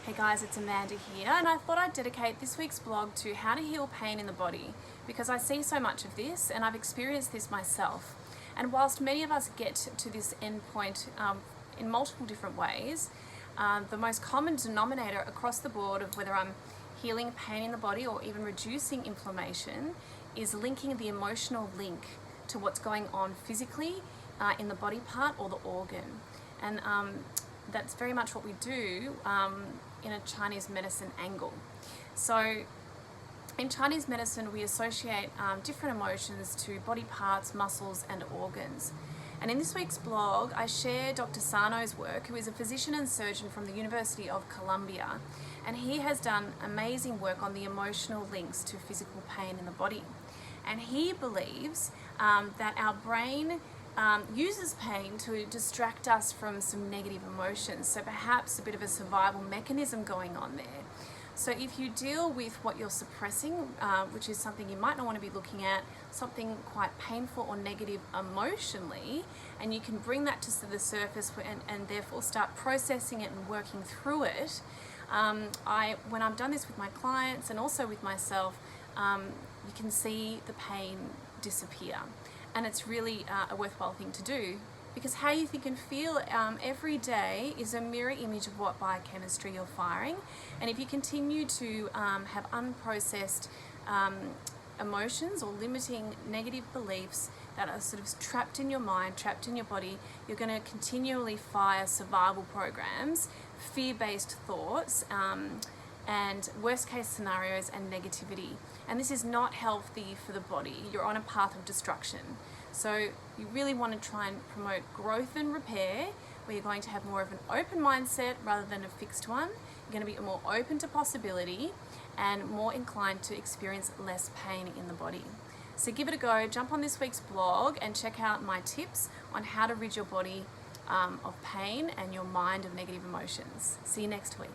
Hey guys, it's Amanda here, and I thought I'd dedicate this week's blog to how to heal pain in the body, because I see so much of this and I've experienced this myself. And whilst many of us get to this end point in multiple different ways, the most common denominator across the board of whether I'm healing pain in the body or even reducing inflammation is linking the emotional link to what's going on physically in the body part or the organ. And that's very much what we do in a Chinese medicine angle. So in Chinese medicine, we associate different emotions to body parts, muscles, and organs. And in this week's blog, I share Dr. Sano's work, who is a physician and surgeon from the University of Columbia. And he has done amazing work on the emotional links to physical pain in the body. And he believes that our brain uses pain to distract us from some negative emotions. So perhaps a bit of a survival mechanism going on there. So if you deal with what you're suppressing, which is something you might not want to be looking at, something quite painful or negative emotionally, and you can bring that to the surface and therefore start processing it and working through it. When I've done this with my clients and also with myself, you can see the pain disappear. And it's really a worthwhile thing to do, because how you think and feel every day is a mirror image of what biochemistry you're firing. And if you continue to have unprocessed emotions or limiting negative beliefs that are sort of trapped in your mind, trapped in your body, you're going to continually fire survival programs, fear-based thoughts, and worst case scenarios and negativity. And this is not healthy for the body. You're on a path of destruction. So you really want to try and promote growth and repair, where you're going to have more of an open mindset rather than a fixed one. You're going to be more open to possibility and more inclined to experience less pain in the body. So give it a go, jump on this week's blog and check out my tips on how to rid your body of pain and your mind of negative emotions. See you next week.